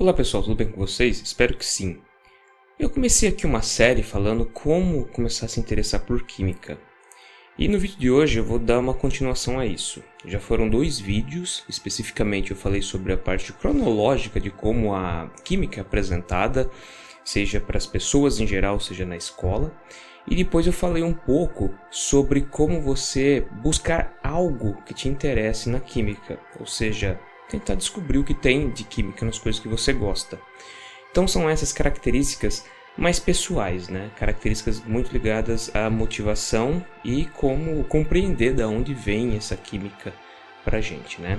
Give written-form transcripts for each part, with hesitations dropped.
Olá pessoal, tudo bem com vocês? Espero que sim. Eu comecei aqui uma série falando como começar a se interessar por química. E no vídeo de hoje eu vou dar uma continuação a isso. Já foram 2 vídeos, especificamente eu falei sobre a parte cronológica de como a química é apresentada, seja para as pessoas em geral, seja na escola. E depois eu falei um pouco sobre como você buscar algo que te interesse na química, ou seja, tentar descobrir o que tem de química nas coisas que você gosta. Então são essas características mais pessoais, né? Características muito ligadas à motivação e como compreender de onde vem essa química pra gente, né?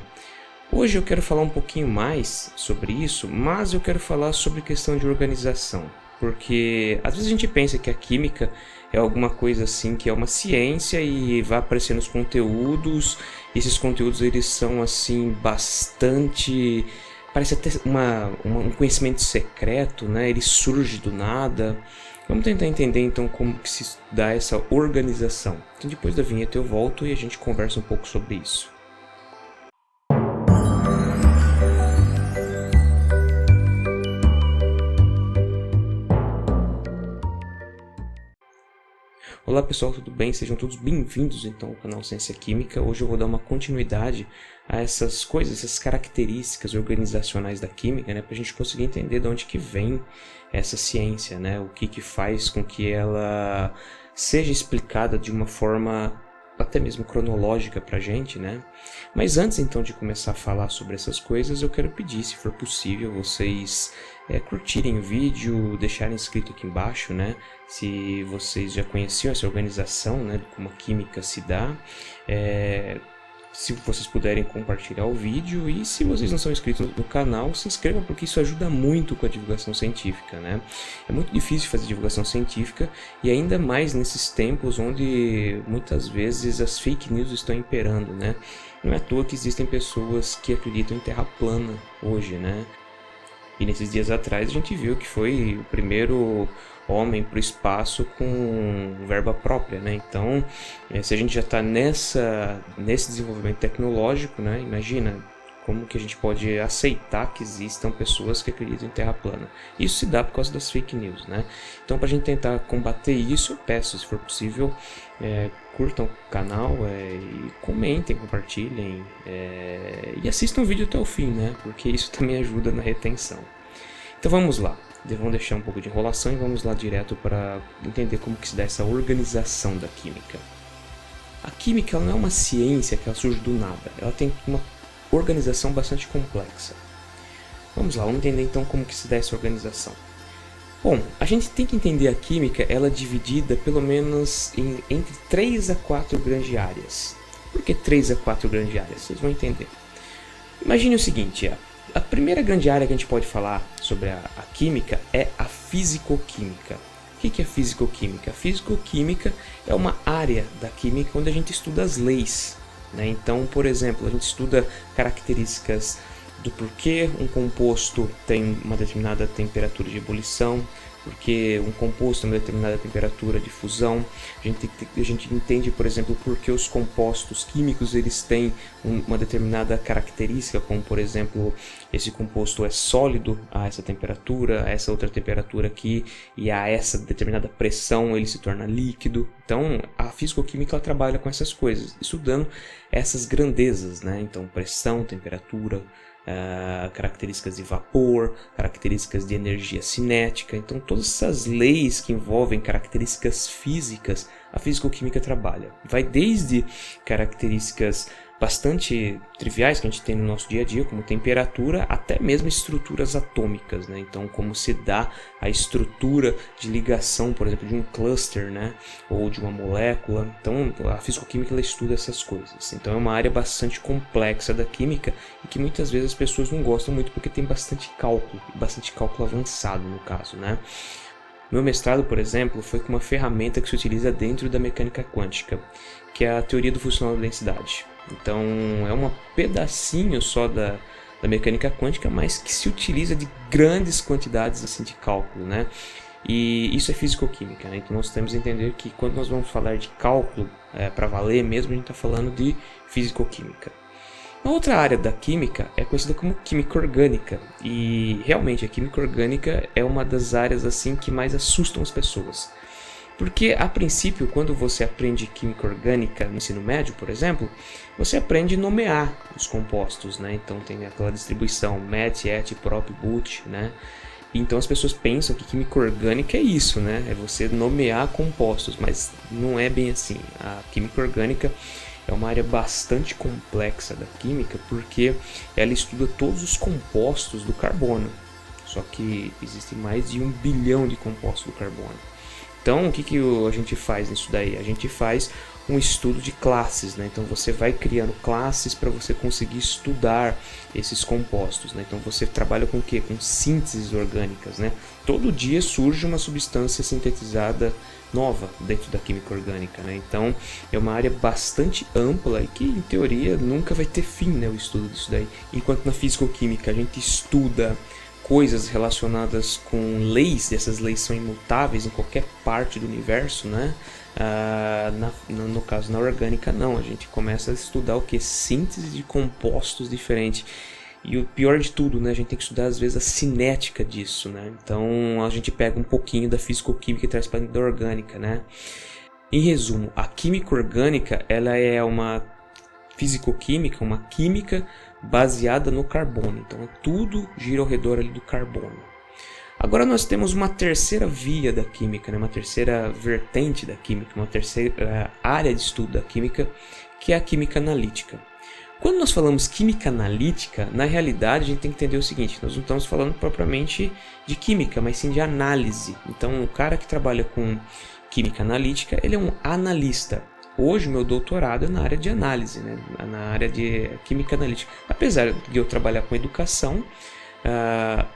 Hoje eu quero falar um pouquinho mais sobre isso, mas eu quero falar sobre questão de organização, porque às vezes a gente pensa que a química é alguma coisa assim que é uma ciência e vai aparecer nos conteúdos. Esses conteúdos eles são assim bastante, parece até um conhecimento secreto, né? Ele surge do nada. Vamos tentar entender então como que se dá essa organização. Então depois da vinheta eu volto e a gente conversa um pouco sobre isso. Olá pessoal, tudo bem? Sejam todos bem-vindos então ao canal Ciência Química. Hoje eu vou dar uma continuidade a essas coisas, essas características organizacionais da química, né, para a gente conseguir entender de onde que vem essa ciência, né, o que faz com que ela seja explicada de uma forma até mesmo cronológica para a gente, né? Mas antes então de começar a falar sobre essas coisas, eu quero pedir, se for possível, vocês curtirem o vídeo, deixarem inscrito aqui embaixo, né? Se vocês já conheciam essa organização, né? Como a química se dá, se vocês puderem compartilhar o vídeo, e se vocês não são inscritos no canal, se inscrevam, porque isso ajuda muito com a divulgação científica, né? É muito difícil fazer divulgação científica, e ainda mais nesses tempos onde muitas vezes as fake news estão imperando, né? Não é à toa que existem pessoas que acreditam em terra plana hoje, né? E nesses dias atrás a gente viu que foi o primeiro homem para o espaço com verba própria, né? Então, se a gente já está nesse desenvolvimento tecnológico, né? Imagina como que a gente pode aceitar que existam pessoas que acreditam em terra plana. Isso se dá por causa das fake news, né? Então, para a gente tentar combater isso, eu peço, se for possível, curtam o canal e comentem, compartilhem e assistam o vídeo até o fim, né? Porque isso também ajuda na retenção. Então vamos lá, vamos deixar um pouco de enrolação e vamos lá direto para entender como que se dá essa organização da química. A química ela não é uma ciência que ela surge do nada, ela tem uma organização bastante complexa. Vamos lá, vamos entender então como que se dá essa organização. Bom, a gente tem que entender a química, ela é dividida pelo menos entre 3 a 4 grandes áreas. Por que 3 a 4 grandes áreas? Vocês vão entender. Imagine o seguinte, a primeira grande área que a gente pode falar sobre a química é a fisicoquímica. O que é fisicoquímica? A fisicoquímica é uma área da química onde a gente estuda as leis, né? Então, por exemplo, a gente estuda características do porquê um composto tem uma determinada temperatura de ebulição, porque um composto tem uma determinada temperatura de fusão. A gente entende, por exemplo, porque os compostos químicos eles têm uma determinada característica, como por exemplo, esse composto é sólido a essa temperatura, a essa outra temperatura aqui, e a essa determinada pressão ele se torna líquido. Então, a fisicoquímica ela trabalha com essas coisas, estudando essas grandezas, né? Então, pressão, temperatura, características de vapor, características de energia cinética. Então todas essas leis que envolvem características físicas, a fisicoquímica trabalha. Vai desde características bastante triviais que a gente tem no nosso dia a dia, como temperatura, até mesmo estruturas atômicas, né? Então como se dá a estrutura de ligação, por exemplo, de um cluster, né? Ou de uma molécula. Então a fisicoquímica ela estuda essas coisas. Então é uma área bastante complexa da química e que muitas vezes as pessoas não gostam muito porque tem bastante cálculo avançado no caso, né? Meu mestrado, por exemplo, foi com uma ferramenta que se utiliza dentro da mecânica quântica, que é a teoria do funcional da densidade. Então é um pedacinho só da mecânica quântica, mas que se utiliza de grandes quantidades assim, de cálculo, né? E isso é fisicoquímica, né? Então nós temos que entender que quando nós vamos falar de cálculo para valer mesmo, a gente está falando de fisicoquímica. Uma outra área da química é conhecida como química orgânica, e realmente a química orgânica é uma das áreas assim que mais assustam as pessoas. Porque, a princípio, quando você aprende química orgânica no ensino médio, por exemplo, você aprende a nomear os compostos, né? Então tem aquela distribuição MET, ET, PROP, BUT, né? Então as pessoas pensam que química orgânica é isso, né? É você nomear compostos, mas não é bem assim. A química orgânica é uma área bastante complexa da química, porque ela estuda todos os compostos do carbono. Só que existem mais de 1 bilhão de compostos do carbono. Então, o que a gente faz nisso daí? A gente faz um estudo de classes, né? Então, você vai criando classes para você conseguir estudar esses compostos, né? Então, você trabalha com o quê? Com sínteses orgânicas, né? Todo dia surge uma substância sintetizada nova dentro da química orgânica, né? Então, é uma área bastante ampla e que, em teoria, nunca vai ter fim, né? O estudo disso daí. Enquanto na físico-química a gente estuda coisas relacionadas com leis, e essas leis são imutáveis em qualquer parte do universo, né? No caso, na orgânica não, a gente começa a estudar o que? Síntese de compostos diferentes. E o pior de tudo, né? A gente tem que estudar às vezes a cinética disso, né? Então a gente pega um pouquinho da físico-química e traz para dentro da orgânica, né? Em resumo, a química orgânica ela é uma físico-química, uma química baseada no carbono. Então tudo gira ao redor ali do carbono. Agora nós temos uma terceira via da química, né? Uma terceira vertente da química, uma terceira área de estudo da química, que é a química analítica. Quando nós falamos química analítica, na realidade a gente tem que entender o seguinte: nós não estamos falando propriamente de química, mas sim de análise. Então o cara que trabalha com química analítica, ele é um analista. Hoje, meu doutorado é na área de análise, né? Na área de química analítica. Apesar de eu trabalhar com educação,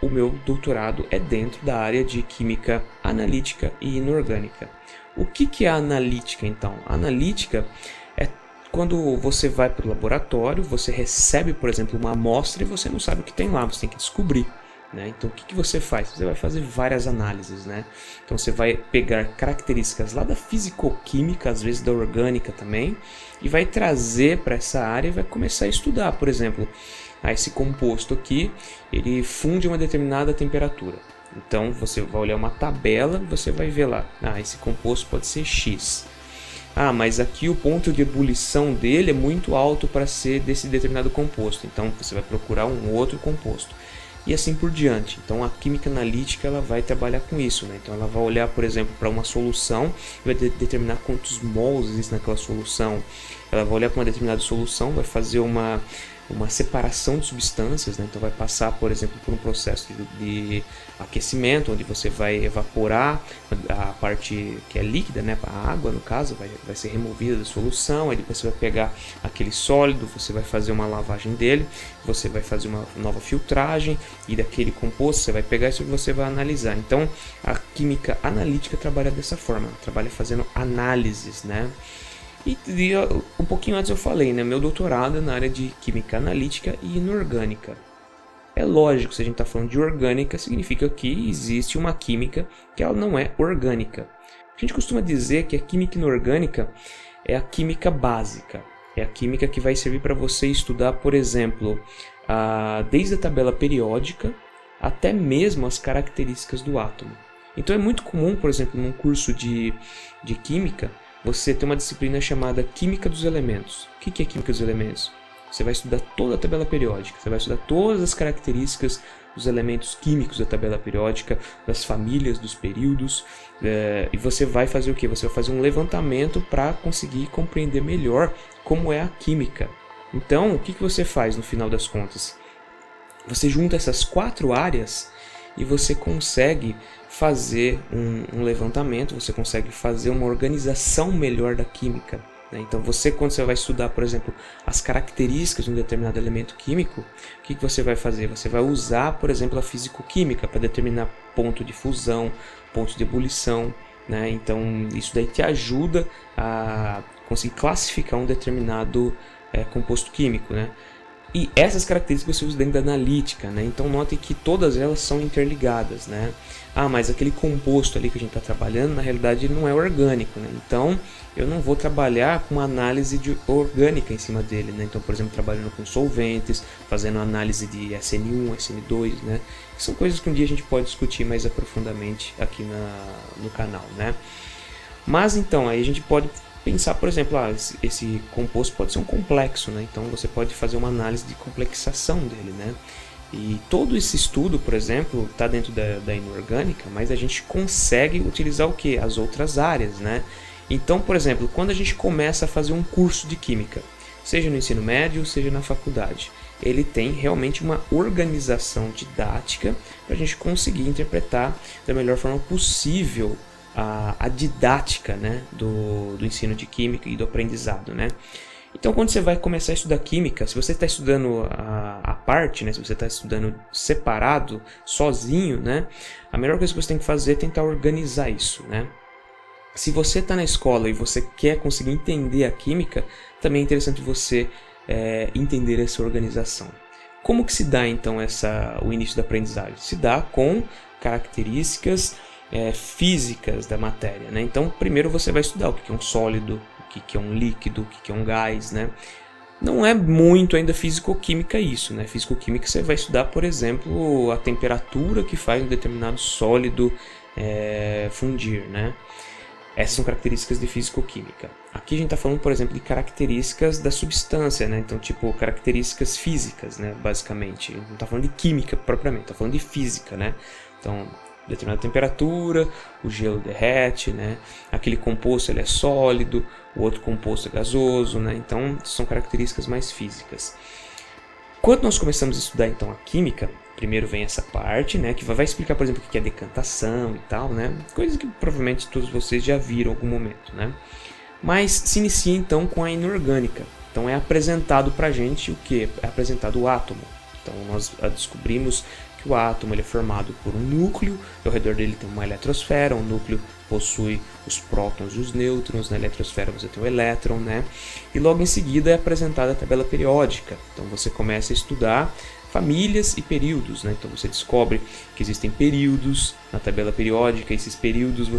o meu doutorado é dentro da área de química analítica e inorgânica. O que é a analítica, então? A analítica é quando você vai para o laboratório, você recebe, por exemplo, uma amostra e você não sabe o que tem lá, você tem que descobrir. Né? Então o que você faz? Você vai fazer várias análises, né? Então você vai pegar características lá da fisicoquímica, às vezes da orgânica também, e vai trazer para essa área e vai começar a estudar. Por exemplo, esse composto aqui, ele funde a uma determinada temperatura. Então você vai olhar uma tabela, você vai ver lá, esse composto pode ser X. Mas aqui o ponto de ebulição dele é muito alto para ser desse determinado composto. Então você vai procurar um outro composto. E assim por diante. Então a química analítica ela vai trabalhar com isso, né? Então ela vai olhar, por exemplo, para uma solução e vai determinar quantos mols existem naquela solução. Ela vai olhar para uma determinada solução, vai fazer uma separação de substâncias, né? Então vai passar, por exemplo, por um processo de aquecimento, onde você vai evaporar a parte que é líquida, né? A água, no caso, vai ser removida da solução, aí depois você vai pegar aquele sólido, você vai fazer uma lavagem dele, você vai fazer uma nova filtragem, e daquele composto você vai pegar isso e você vai analisar. Então a química analítica trabalha dessa forma, trabalha fazendo análises, né? E um pouquinho antes eu falei, né? Meu doutorado é na área de química analítica e inorgânica. É lógico, se a gente está falando de orgânica, significa que existe uma química que ela não é orgânica. A gente costuma dizer que a química inorgânica é a química básica. É a química que vai servir para você estudar, por exemplo, desde a tabela periódica até mesmo as características do átomo. Então é muito comum, por exemplo, num curso de química, você tem uma disciplina chamada Química dos Elementos. O que é Química dos Elementos? Você vai estudar toda a tabela periódica, você vai estudar todas as características dos elementos químicos da tabela periódica, das famílias, dos períodos, e você vai fazer o quê? Você vai fazer um levantamento para conseguir compreender melhor como é a química. Então, o que você faz no final das contas? Você junta essas 4 áreas e você consegue fazer um levantamento, você consegue fazer uma organização melhor da química. Né? Então quando você vai estudar, por exemplo, as características de um determinado elemento químico, o que você vai fazer? Você vai usar, por exemplo, a físico-química para determinar ponto de fusão, ponto de ebulição. Né? Então isso daí te ajuda a conseguir classificar um determinado composto químico. Né? E essas características você usa dentro da analítica, né? Então notem que todas elas são interligadas, né? Ah, mas aquele composto ali que a gente está trabalhando, na realidade ele não é orgânico, né? Então eu não vou trabalhar com uma análise orgânica em cima dele, né? Então, por exemplo, trabalhando com solventes, fazendo análise de SN1, SN2, né? Que são coisas que um dia a gente pode discutir mais aprofundadamente aqui no canal, né? Mas então, aí a gente pode pensar, por exemplo, esse composto pode ser um complexo, né? Então você pode fazer uma análise de complexação dele, né? E todo esse estudo, por exemplo, está dentro da inorgânica, mas a gente consegue utilizar o que? As outras áreas, né? Então, por exemplo, quando a gente começa a fazer um curso de química, seja no ensino médio, seja na faculdade, ele tem realmente uma organização didática para a gente conseguir interpretar da melhor forma possível a didática, né, do ensino de química e do aprendizado, né? Então, quando você vai começar a estudar química, se você está estudando a parte, né, se você está estudando separado, sozinho, né, a melhor coisa que você tem que fazer é tentar organizar isso, né? Se você está na escola e você quer conseguir entender a química, também é interessante você entender essa organização. Como que se dá então o início da aprendizagem? Se dá com características físicas da matéria, né? Então, primeiro você vai estudar o que é um sólido, o que é um líquido, o que é um gás, né? Não é muito ainda físico-química isso, né? Físico-química você vai estudar, por exemplo, a temperatura que faz um determinado sólido fundir, né? Essas são características de físico-química. Aqui a gente está falando, por exemplo, de características da substância, né? Então, tipo, características físicas, né? Basicamente. Não está falando de química propriamente, está falando de física, né? Então, determinada temperatura, o gelo derrete, né? Aquele composto ele é sólido, o outro composto é gasoso, né? Então, são características mais físicas. Quando nós começamos a estudar, então, a química, primeiro vem essa parte, né, que vai explicar, por exemplo, o que é decantação e tal, né, coisas que provavelmente todos vocês já viram em algum momento, né. Mas se inicia então com a inorgânica. Então é apresentado para a gente o que? É apresentado o átomo. Então nós descobrimos que o átomo ele é formado por um núcleo, ao redor dele tem uma eletrosfera, o núcleo possui os prótons e os nêutrons, na eletrosfera você tem o elétron, né? E logo em seguida é apresentada a tabela periódica. Então você começa a estudar famílias e períodos, né? Então você descobre que existem períodos na tabela periódica, esses períodos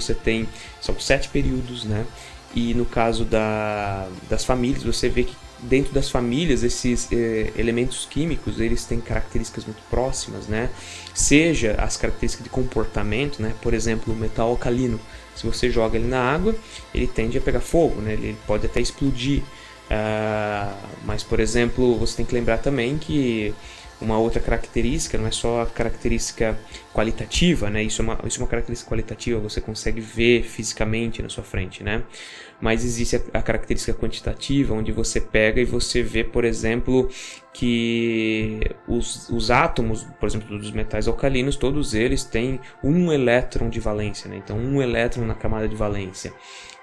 são 7 períodos, né? E no caso das famílias, você vê que dentro das famílias esses elementos químicos eles têm características muito próximas, né? Seja as características de comportamento, né? Por exemplo, o metal alcalino, se você joga ele na água, ele tende a pegar fogo, né? Ele pode até explodir, mas por exemplo, você tem que lembrar também que uma outra característica, não é só a característica qualitativa, né? Isso é uma característica qualitativa, você consegue ver fisicamente na sua frente, né? Mas existe a característica quantitativa, onde você pega e você vê, por exemplo, que os átomos, por exemplo, dos metais alcalinos, todos eles têm um elétron de valência, né? Então, um elétron na camada de valência.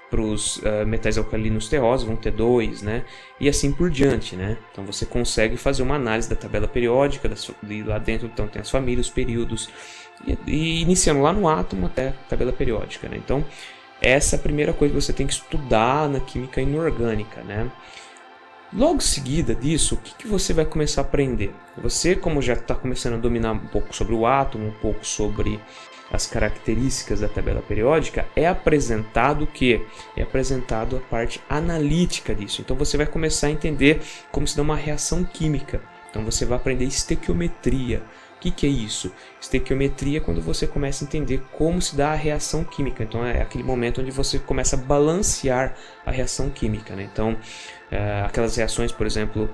Para os metais alcalinos terrosos vão ter 2, né? E assim por diante, né? Então você consegue fazer uma análise da tabela periódica, e lá dentro então tem as famílias, os períodos, e iniciando lá no átomo até a tabela periódica, né? Então essa é a primeira coisa que você tem que estudar na química inorgânica, né? Logo em seguida disso, o que você vai começar a aprender? Você, como já está começando a dominar um pouco sobre o átomo, um pouco sobre as características da tabela periódica, é apresentado o quê? É apresentado a parte analítica disso. Então você vai começar a entender como se dá uma reação química. Então você vai aprender estequiometria. O que é isso? Estequiometria é quando você começa a entender como se dá a reação química. Então é aquele momento onde você começa a balancear a reação química, né? Então aquelas reações, por exemplo,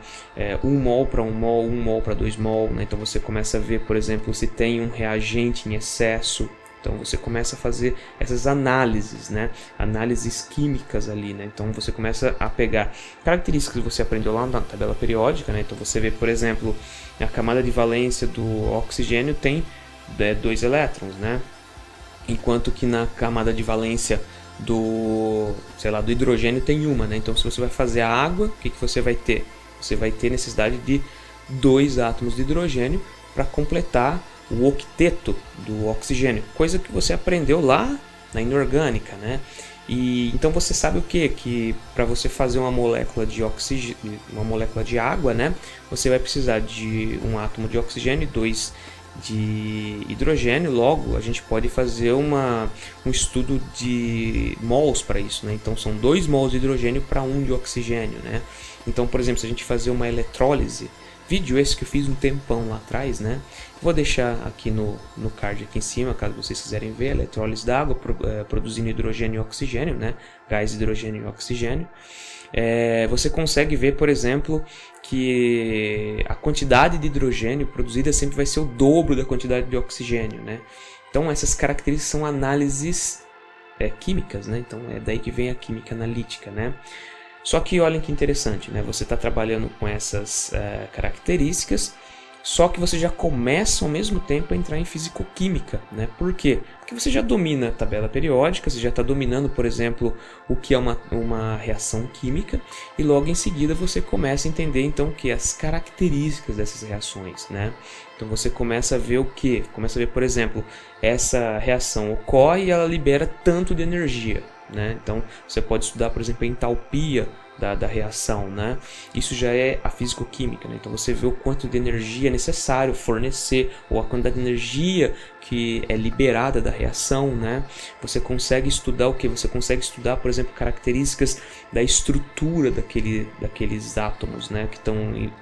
1 mol para 1 mol, 1 mol para 2 mol, né? Então você começa a ver, por exemplo, se tem um reagente em excesso. Então você começa a fazer essas análises, né? Análises químicas ali, né? Então você começa a pegar características que você aprendeu lá na tabela periódica, né? Então você vê, por exemplo, a camada de valência do oxigênio tem 2 elétrons, né? Enquanto que na camada de valência do hidrogênio tem uma, né? Então se você vai fazer a água, o que você vai ter? Você vai ter necessidade de 2 átomos de hidrogênio para completar o octeto do oxigênio, coisa que você aprendeu lá na inorgânica, né? E então você sabe o que? Que para você fazer uma molécula de oxigênio, uma molécula de água, né, você vai precisar de um átomo de oxigênio e 2 de hidrogênio. Logo, a gente pode fazer um estudo de mols para isso, né? Então são 2 mols de hidrogênio para 1 de oxigênio, né? Então, por exemplo, se a gente fazer uma eletrólise, vídeo esse que eu fiz um tempão lá atrás, né? Vou deixar aqui no card aqui em cima, caso vocês quiserem ver, a eletrólise da água produzindo hidrogênio e oxigênio, né? Gás, hidrogênio e oxigênio. Você consegue ver, por exemplo, que a quantidade de hidrogênio produzida sempre vai ser o dobro da quantidade de oxigênio, né? Então essas características são análises químicas, né? Então é daí que vem a química analítica, né? Só que olhem que interessante, né? Você está trabalhando com essas características, só que você já começa ao mesmo tempo a entrar em fisicoquímica, né? Por quê? Porque você já domina a tabela periódica, você já está dominando, por exemplo, o que é uma reação química, e logo em seguida você começa a entender então o que? As características dessas reações, né? Então você começa a ver o que? Começa a ver, por exemplo, essa reação ocorre e ela libera tanto de energia, né? Então você pode estudar, por exemplo, a entalpia da reação, né? Isso já é a fisicoquímica, né? Então você vê o quanto de energia é necessário fornecer, ou a quantidade de energia que é liberada da reação, né? Você consegue estudar o que? Você consegue estudar, por exemplo, características da estrutura daqueles átomos, né?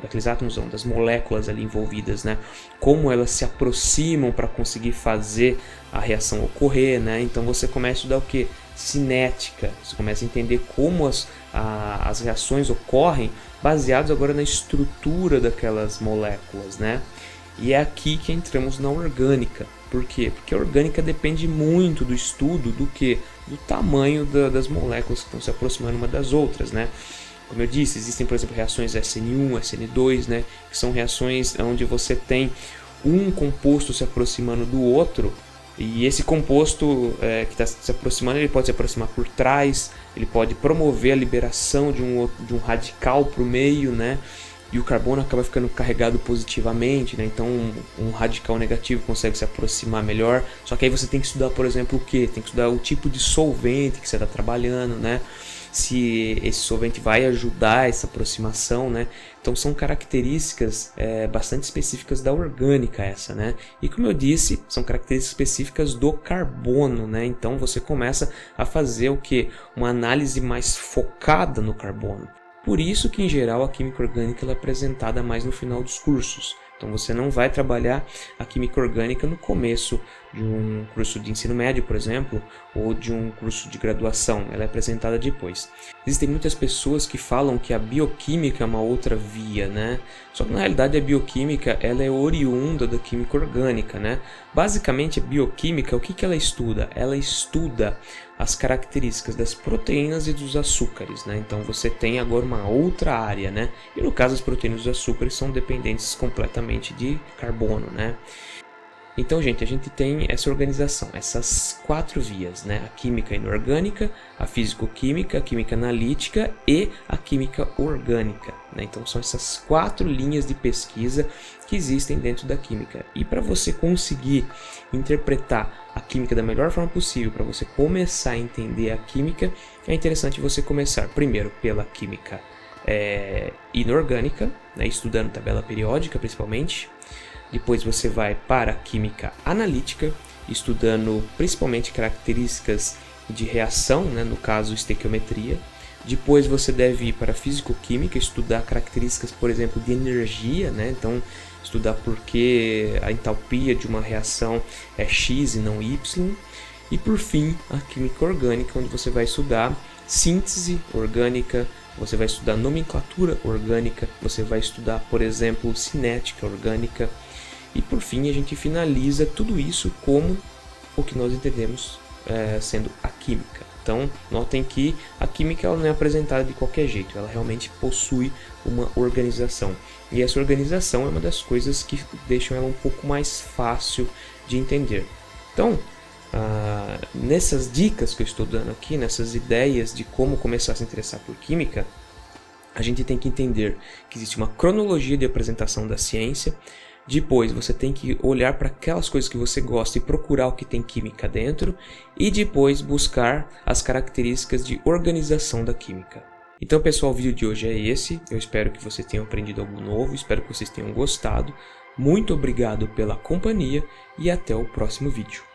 Daqueles átomos não, das moléculas ali envolvidas, né? Como elas se aproximam para conseguir fazer a reação ocorrer, né? Então você começa a estudar o que? Cinética. Você começa a entender como as reações ocorrem baseados agora na estrutura daquelas moléculas, né? E é aqui que entramos na orgânica. Por quê? Porque a orgânica depende muito do estudo do que? Do tamanho das moléculas que estão se aproximando uma das outras, né? Como eu disse, existem, por exemplo, reações SN1, SN2, né? Que são reações onde você tem um composto se aproximando do outro. E esse composto que está se aproximando, ele pode se aproximar por trás, ele pode promover a liberação de um radical para o meio, né? E o carbono acaba ficando carregado positivamente, né? Então um radical negativo consegue se aproximar melhor. Só que aí você tem que estudar, por exemplo, o que? Tem que estudar o tipo de solvente que você está trabalhando, né? Se esse solvente vai ajudar essa aproximação, né? Então são características bastante específicas da orgânica essa, né? E como eu disse, são características específicas do carbono, né? Então você começa a fazer o que? Uma análise mais focada no carbono. Por isso que em geral a química orgânica ela é apresentada mais no final dos cursos. Então você não vai trabalhar a química orgânica no começo de um curso de ensino médio, por exemplo, ou de um curso de graduação. Ela é apresentada depois. Existem muitas pessoas que falam que a bioquímica é uma outra via, né? Só que na realidade a bioquímica ela é oriunda da química orgânica, né? Basicamente a bioquímica, o que ela estuda? Ela estuda as características das proteínas e dos açúcares, né? Então você tem agora uma outra área, né? E no caso as proteínas e os açúcares são dependentes completamente de carbono, né? Então, gente, a gente tem essa organização, essas 4 vias, né? A química inorgânica, a físico-química, a química analítica e a química orgânica, né? Então são essas 4 linhas de pesquisa que existem dentro da química. E para você conseguir interpretar a química da melhor forma possível, para você começar a entender a química, é interessante você começar primeiro pela química inorgânica, né? Estudando tabela periódica principalmente. Depois você vai para a química analítica, estudando principalmente características de reação, né? No caso estequiometria. Depois você deve ir para a físico-química, estudar características, por exemplo, de energia, né? Então, estudar por que a entalpia de uma reação é X e não Y. E por fim, a química orgânica, onde você vai estudar síntese orgânica, você vai estudar nomenclatura orgânica, você vai estudar, por exemplo, cinética orgânica. E por fim a gente finaliza tudo isso como o que nós entendemos sendo a química. Então notem que a química ela não é apresentada de qualquer jeito, ela realmente possui uma organização. E essa organização é uma das coisas que deixam ela um pouco mais fácil de entender. Então, nessas dicas que eu estou dando aqui, nessas ideias de como começar a se interessar por química, a gente tem que entender que existe uma cronologia de apresentação da ciência, Depois você tem que olhar para aquelas coisas que você gosta e procurar o que tem química dentro, e depois buscar as características de organização da química. Então pessoal, o vídeo de hoje é esse, eu espero que vocês tenham aprendido algo novo, espero que vocês tenham gostado. Muito obrigado pela companhia e até o próximo vídeo.